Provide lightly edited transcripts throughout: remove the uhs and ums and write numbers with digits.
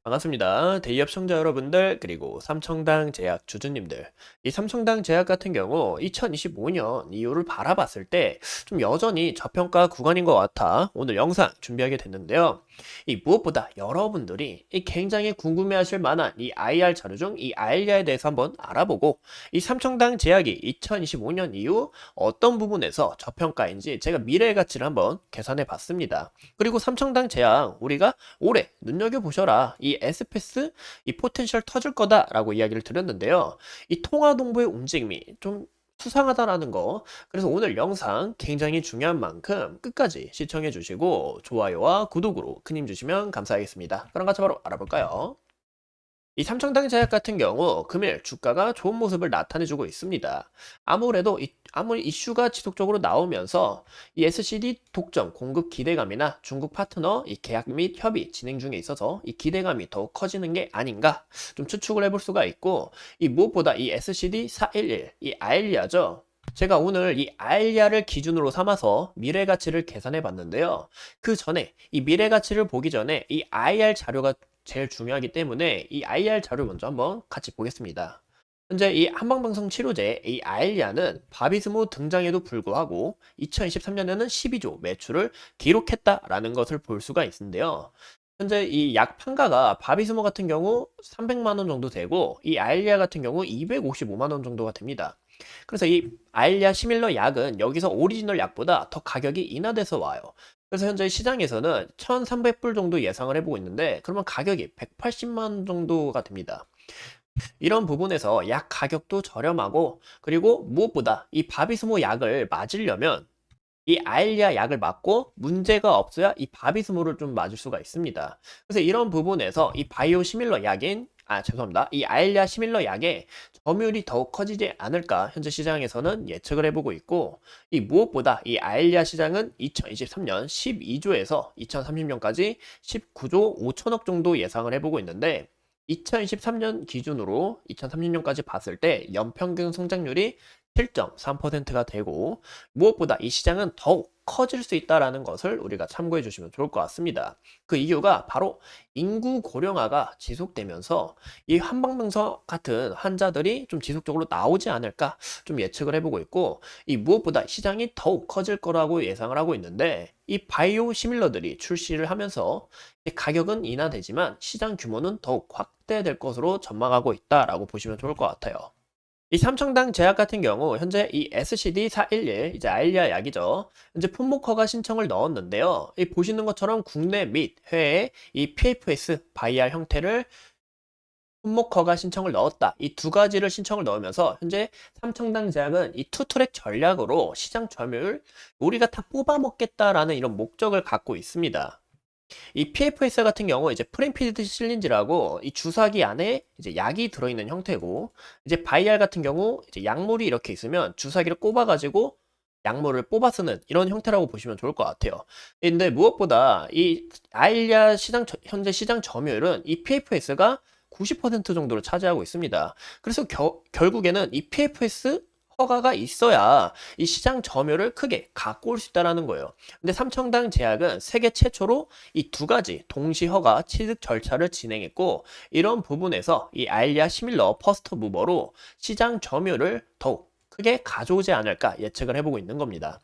반갑습니다. 대기업 청자 여러분들, 그리고 삼청당 제약 주주님들. 이 삼청당 제약 같은 경우 2025년 이후를 바라봤을 때 좀 여전히 저평가 구간인 것 같아 오늘 영상 준비하게 됐는데요. 이 무엇보다 여러분들이 이 굉장히 궁금해하실 만한 이 IR 자료 중 이 IR에 대해서 한번 알아보고 이 삼청당 제약이 2025년 이후 어떤 부분에서 저평가인지 제가 미래의 가치를 한번 계산해 봤습니다. 그리고 삼청당 제약 우리가 올해 눈여겨보셔라. 이 S패스, 이 포텐셜 터질 거다라고 이야기를 드렸는데요. 이 통화동부의 움직임이 좀 수상하다라는 거. 그래서 오늘 영상 굉장히 중요한 만큼 끝까지 시청해 주시고 좋아요와 구독으로 큰 힘 주시면 감사하겠습니다. 그럼 같이 바로 알아볼까요? 이 삼청당 제약 같은 경우 금일 주가가 좋은 모습을 나타내주고 있습니다. 아무래도 아무리 이슈가 지속적으로 나오면서 이 SCD 독점 공급 기대감이나 중국 파트너 이 계약 및 협의 진행 중에 있어서 이 기대감이 더욱 커지는 게 아닌가 좀 추측을 해볼 수가 있고, 이 무엇보다 이 SCD 411 이 아일리아죠. 제가 오늘 이 아일리아를 기준으로 삼아서 미래 가치를 계산해 봤는데요. 그 전에 이 미래 가치를 보기 전에 이 IR 자료가 제일 중요하기 때문에 이 IR 자료 먼저 한번 같이 보겠습니다. 현재 이 한방방송 치료제 이 아일리아는 바비스모 등장에도 불구하고 2023년에는 12조 매출을 기록했다라는 것을 볼 수가 있는데요. 현재 이 약 판가가 바비스모 같은 경우 300만 원 정도 되고 이 아일리아 같은 경우 255만 원 정도가 됩니다. 그래서 이 아일리아 시밀러 약은 여기서 오리지널 약보다 더 가격이 인하돼서 와요. 그래서 현재 시장에서는 1,300불 정도 예상을 해보고 있는데, 그러면 가격이 180만 원 정도가 됩니다. 이런 부분에서 약 가격도 저렴하고, 그리고 무엇보다 이 바비스모 약을 맞으려면 이 아일리아 약을 맞고 문제가 없어야 이 바비스모를 좀 맞을 수가 있습니다. 그래서 이런 부분에서 이 바이오 시밀러 약인 죄송합니다. 이 아일리아 시밀러 약의 점유율이 더욱 커지지 않을까 현재 시장에서는 예측을 해보고 있고, 이 무엇보다 이 아일리아 시장은 2023년 12조에서 2030년까지 19조 5천억 정도 예상을 해보고 있는데, 2023년 기준으로 2030년까지 봤을 때 연평균 성장률이 7.3%가 되고, 무엇보다 이 시장은 더욱 커질 수 있다는 것을 우리가 참고해 주시면 좋을 것 같습니다. 그 이유가 바로 인구 고령화가 지속되면서 이 한방병서 같은 환자들이 좀 지속적으로 나오지 않을까 좀 예측을 해보고 있고, 이 무엇보다 시장이 더욱 커질 거라고 예상을 하고 있는데, 이 바이오 시밀러들이 출시를 하면서 가격은 인하되지만 시장 규모는 더욱 확대될 것으로 전망하고 있다라고 보시면 좋을 것 같아요. 이 삼청당 제약 같은 경우 현재 이 SCD-411 이제 아일리아 약이죠. 현재 품목허가 신청을 넣었는데요. 이 보시는 것처럼 국내 및 해외에 이 PFS 바이알 형태를 품목허가 신청을 넣었다. 이 두 가지를 신청을 넣으면서 현재 삼청당 제약은 이 투트랙 전략으로 시장 점유율 우리가 다 뽑아먹겠다라는 이런 목적을 갖고 있습니다. 이 PFS 같은 경우 이제 프렌피드 실린지라고 이 주사기 안에 이제 약이 들어있는 형태고, 이제 바이알 같은 경우 이제 약물이 이렇게 있으면 주사기를 꼽아가지고 약물을 뽑아 쓰는 이런 형태라고 보시면 좋을 것 같아요. 근데 무엇보다 이 아일리아 시장 현재 시장 점유율은 이 PFS가 90% 정도를 차지하고 있습니다. 그래서 결국에는 이 PFS 허가가 있어야 이 시장 점유율을 크게 갖고 올 수 있다는 거예요. 근데 삼청당 제약은 세계 최초로 이 두 가지 동시 허가 취득 절차를 진행했고, 이런 부분에서 이 아일리아 시밀러 퍼스트 무버로 시장 점유율을 더욱 크게 가져오지 않을까 예측을 해보고 있는 겁니다.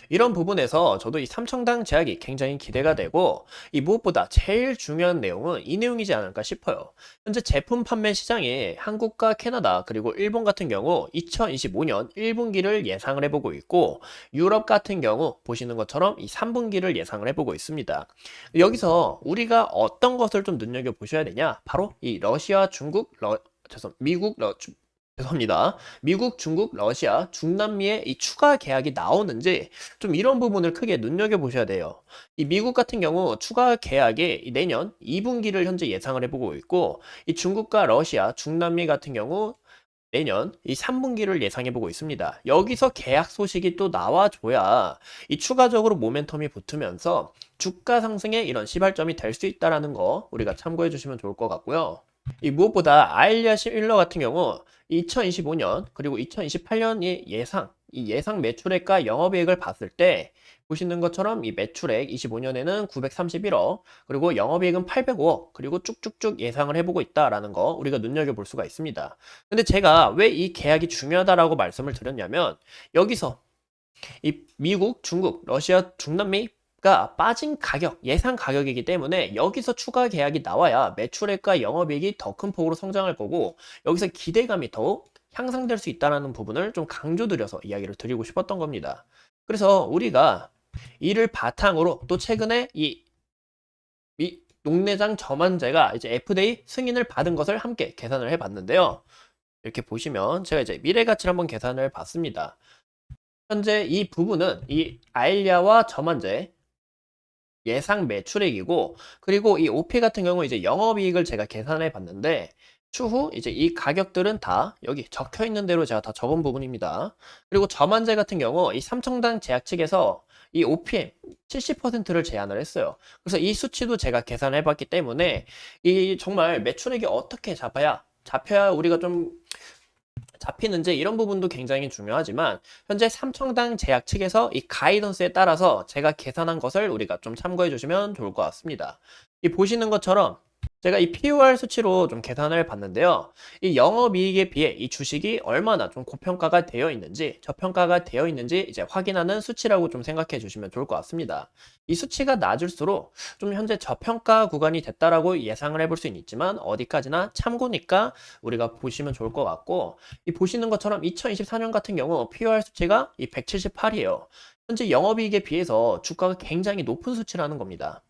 이런 부분에서 저도 이 삼청당 제약이 굉장히 기대가 되고, 이 무엇보다 제일 중요한 내용은 이 내용이지 않을까 싶어요. 현재 제품 판매 시장에 한국과 캐나다 그리고 일본 같은 경우 2025년 1분기를 예상을 해보고 있고, 유럽 같은 경우 보시는 것처럼 이 3분기를 예상을 해보고 있습니다. 여기서 우리가 어떤 것을 좀 눈여겨보셔야 되냐, 바로 이 러시아, 중국, 미국, 죄송합니다. 미국, 중국, 러시아, 중남미의 이 추가 계약이 나오는지 좀 이런 부분을 크게 눈여겨보셔야 돼요. 이 미국 같은 경우 추가 계약이 내년 2분기를 현재 예상을 해보고 있고, 이 중국과 러시아, 중남미 같은 경우 내년 이 3분기를 예상해보고 있습니다. 여기서 계약 소식이 또 나와줘야 이 추가적으로 모멘텀이 붙으면서 주가 상승의 이런 시발점이 될 수 있다는 거 우리가 참고해 주시면 좋을 것 같고요. 이 무엇보다 아일리아 실러 같은 경우 2025년 그리고 2028년의 이 예상 매출액과 영업이익을 봤을 때 보시는 것처럼 이 매출액 25년에는 931억, 그리고 영업이익은 805억, 그리고 쭉쭉쭉 예상을 해보고 있다라는 거 우리가 눈여겨볼 수가 있습니다. 근데 제가 왜 이 계약이 중요하다라고 말씀을 드렸냐면 여기서 이 미국, 중국, 러시아, 중남미가 빠진 가격, 예상 가격이기 때문에 여기서 추가 계약이 나와야 매출액과 영업이익이 더 큰 폭으로 성장할 거고 여기서 기대감이 더욱 향상될 수 있다는 부분을 좀 강조드려서 이야기를 드리고 싶었던 겁니다. 그래서 우리가 이를 바탕으로 또 최근에 이 농내장 저만제가 이제 FDA 승인을 받은 것을 함께 계산을 해봤는데요. 이렇게 보시면 제가 이제 미래 가치를 한번 계산을 봤습니다. 현재 이 부분은 이 아일리아와 저만제 예상 매출액이고 그리고 이 OP 같은 경우 이제 영업이익을 제가 계산해 봤는데 추후 이제 이 가격들은 다 여기 적혀 있는 대로 제가 다 적은 부분입니다. 그리고 저만제 같은 경우 이 삼청당 제약 측에서 이 OPM 70%를 제한을 했어요. 그래서 이 수치도 제가 계산해 봤기 때문에 이 정말 매출액이 어떻게 잡혀야 우리가 좀 잡히는지 이런 부분도 굉장히 중요하지만 현재 삼청당 제약 측에서 이 가이던스에 따라서 제가 계산한 것을 우리가 좀 참고해 주시면 좋을 것 같습니다. 이 보시는 것처럼 제가 이 PUR 수치로 좀 계산을 봤는데요. 이 영업이익에 비해 이 주식이 얼마나 좀 고평가가 되어 있는지 저평가가 되어 있는지 이제 확인하는 수치라고 좀 생각해 주시면 좋을 것 같습니다. 이 수치가 낮을수록 좀 현재 저평가 구간이 됐다라고 예상을 해볼 수는 있지만 어디까지나 참고니까 우리가 보시면 좋을 것 같고 이 보시는 것처럼 2024년 같은 경우 PUR 수치가 이 178이에요. 현재 영업이익에 비해서 주가가 굉장히 높은 수치라는 겁니다.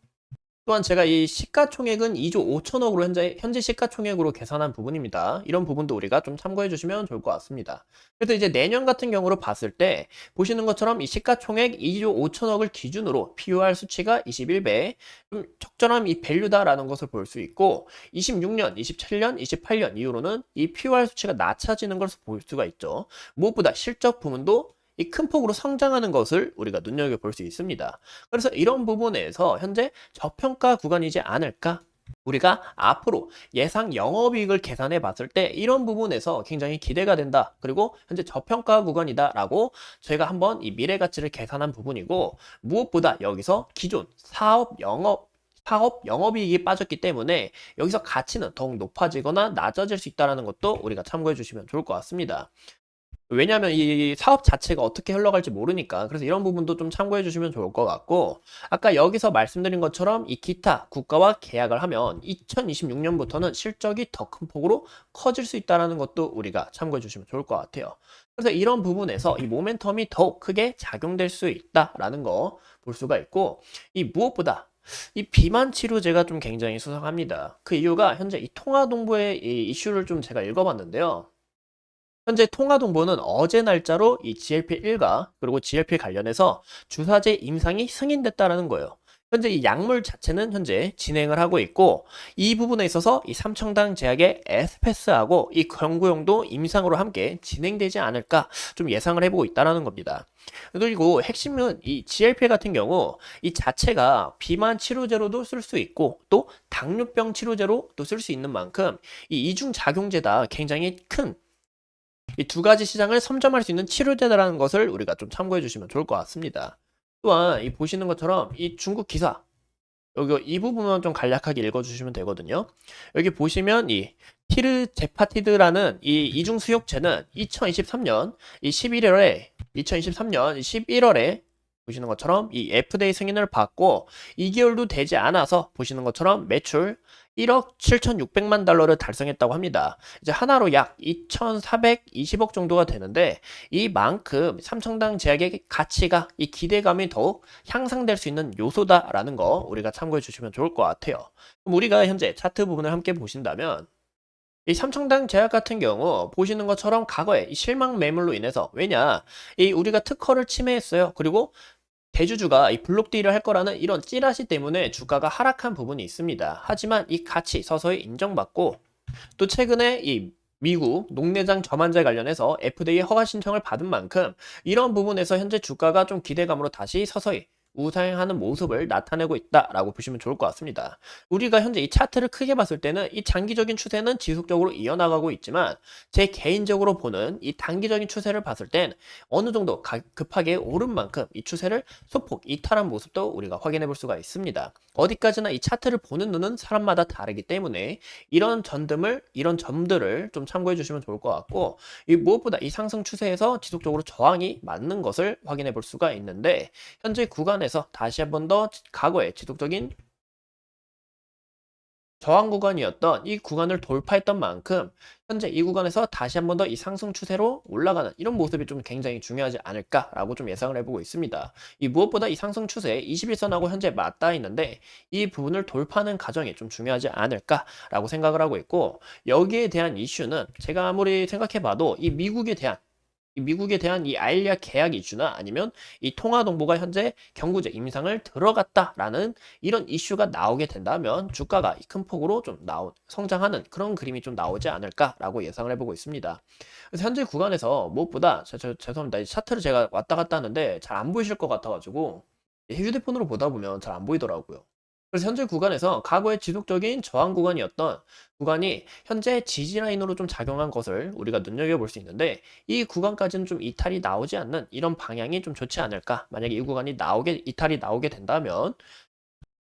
또한 제가 이 시가총액은 2조 5천억으로 현재 시가총액으로 계산한 부분입니다. 이런 부분도 우리가 좀 참고해 주시면 좋을 것 같습니다. 그래서 이제 내년 같은 경우로 봤을 때 보시는 것처럼 이 시가총액 2조 5천억을 기준으로 PUR 수치가 21배, 좀 적절한 이 밸류다라는 것을 볼 수 있고 26년, 27년, 28년 이후로는 이 PUR 수치가 낮아지는 것을 볼 수가 있죠. 무엇보다 실적 부문도 이 큰 폭으로 성장하는 것을 우리가 눈여겨볼 수 있습니다. 그래서 이런 부분에서 현재 저평가 구간이지 않을까? 우리가 앞으로 예상 영업이익을 계산해 봤을 때 이런 부분에서 굉장히 기대가 된다. 그리고 현재 저평가 구간이다 라고 저희가 한번 이 미래 가치를 계산한 부분이고 무엇보다 여기서 기존 사업 영업이익이 빠졌기 때문에 여기서 가치는 더욱 높아지거나 낮아질 수 있다는 것도 우리가 참고해 주시면 좋을 것 같습니다. 왜냐하면 이 사업 자체가 어떻게 흘러갈지 모르니까 그래서 이런 부분도 좀 참고해 주시면 좋을 것 같고 아까 여기서 말씀드린 것처럼 이 기타 국가와 계약을 하면 2026년부터는 실적이 더 큰 폭으로 커질 수 있다는 것도 우리가 참고해 주시면 좋을 것 같아요. 그래서 이런 부분에서 이 모멘텀이 더욱 크게 작용될 수 있다라는 거 볼 수가 있고 이 무엇보다 이 비만 치료제가 좀 굉장히 수상합니다. 그 이유가 현재 이 통화동보의 이 이슈를 좀 제가 읽어봤는데요. 현재 통화동보는 어제 날짜로 이 GLP-1과 그리고 GLP 관련해서 주사제 임상이 승인됐다라는 거예요. 현재 이 약물 자체는 현재 진행을 하고 있고 이 부분에 있어서 이 삼청당 제약의 에스페스하고 이 경구용도 임상으로 함께 진행되지 않을까 좀 예상을 해보고 있다라는 겁니다. 그리고 핵심은 이 GLP 같은 경우 이 자체가 비만 치료제로도 쓸 수 있고 또 당뇨병 치료제로도 쓸 수 있는 만큼 이 이중 작용제다 굉장히 큰 이 두 가지 시장을 선점할 수 있는 치료제다라는 것을 우리가 좀 참고해 주시면 좋을 것 같습니다. 또한 이 보시는 것처럼 이 중국 기사 여기 이 부분만 좀 간략하게 읽어주시면 되거든요. 여기 보시면 이 티르제파티드라는 이 이중 수용체는 2023년 이 11월에 보시는 것처럼 이 FDA 승인을 받고 2개월도 되지 않아서 보시는 것처럼 매출 1억 7,600만 달러를 달성했다고 합니다. 이제 하나로 약 2,420억 정도가 되는데 이만큼 삼성당 제약의 가치가 이 기대감이 더욱 향상될 수 있는 요소다라는 거 우리가 참고해 주시면 좋을 것 같아요. 그럼 우리가 현재 차트 부분을 함께 보신다면 이 삼청당 제약 같은 경우 보시는 것처럼 과거에 이 실망 매물로 인해서 이 우리가 특허를 침해했어요. 그리고 대주주가 이 블록 딜을 할 거라는 이런 찌라시 때문에 주가가 하락한 부분이 있습니다. 하지만 이 가치 서서히 인정받고 또 최근에 이 미국 농내장 저만제 관련해서 FDA 허가 신청을 받은 만큼 이런 부분에서 현재 주가가 좀 기대감으로 다시 서서히 우상향하는 모습을 나타내고 있다라고 보시면 좋을 것 같습니다. 우리가 현재 이 차트를 크게 봤을 때는 이 장기적인 추세는 지속적으로 이어나가고 있지만 제 개인적으로 보는 이 단기적인 추세를 봤을 땐 어느 정도 급하게 오른 만큼 이 추세를 소폭 이탈한 모습도 우리가 확인해 볼 수가 있습니다. 어디까지나 이 차트를 보는 눈은 사람마다 다르기 때문에 이런 점들을 좀 참고해 주시면 좋을 것 같고, 이 무엇보다 이 상승 추세에서 지속적으로 저항이 맞는 것을 확인해 볼 수가 있는데, 현재 구간에서 다시 한번 더 과거의 지속적인 저항 구간이었던 이 구간을 돌파했던 만큼 현재 이 구간에서 다시 한번 더 이 상승 추세로 올라가는 이런 모습이 좀 굉장히 중요하지 않을까라고 좀 예상을 해보고 있습니다. 이 무엇보다 이 상승 추세에 21선하고 현재 맞닿아 있는데 이 부분을 돌파하는 과정이 좀 중요하지 않을까라고 생각을 하고 있고, 여기에 대한 이슈는 제가 아무리 생각해봐도 이 미국에 대한 이 알리아 계약 이슈나 아니면 이 통화 동보가 현재 경구제 임상을 들어갔다라는 이런 이슈가 나오게 된다면 주가가 큰 폭으로 좀 성장하는 그런 그림이 좀 나오지 않을까라고 예상을 해보고 있습니다. 그래서 현재 구간에서 무엇보다 죄송합니다. 이 차트를 제가 왔다 갔다 하는데 잘 안 보이실 것 같아가지고 휴대폰으로 보다 보면 잘 안 보이더라고요. 그래서 현재 구간에서 과거의 지속적인 저항 구간이었던 구간이 현재 지지 라인으로 좀 작용한 것을 우리가 눈여겨볼 수 있는데, 이 구간까지는 좀 이탈이 나오지 않는 이런 방향이 좀 좋지 않을까. 만약에 이 구간이 이탈이 나오게 된다면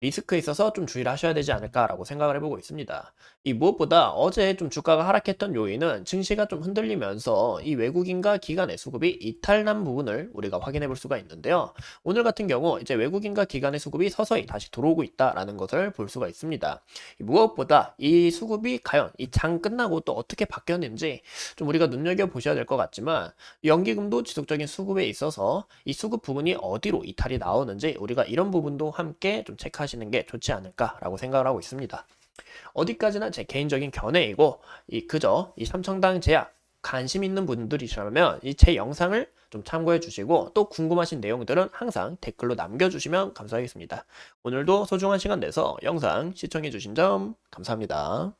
리스크에 있어서 좀 주의를 하셔야 되지 않을까라고 생각을 해보고 있습니다. 이 무엇보다 어제 좀 주가가 하락했던 요인은 증시가 좀 흔들리면서 이 외국인과 기관의 수급이 이탈난 부분을 우리가 확인해 볼 수가 있는데요. 오늘 같은 경우 이제 외국인과 기관의 수급이 서서히 다시 들어오고 있다라는 것을 볼 수가 있습니다. 무엇보다 이 수급이 과연 이 장 끝나고 또 어떻게 바뀌었는지 좀 우리가 눈여겨 보셔야 될 것 같지만, 연기금도 지속적인 수급에 있어서 이 수급 부분이 어디로 이탈이 나오는지 우리가 이런 부분도 함께 좀 체크하시는 게 좋지 않을까라고 생각을 하고 있습니다. 어디까지나 제 개인적인 견해이고, 그저 이 삼청당 제약 관심 있는 분들이시라면 이 제 영상을 좀 참고해 주시고, 또 궁금하신 내용들은 항상 댓글로 남겨주시면 감사하겠습니다. 오늘도 소중한 시간 내서 영상 시청해 주신 점 감사합니다.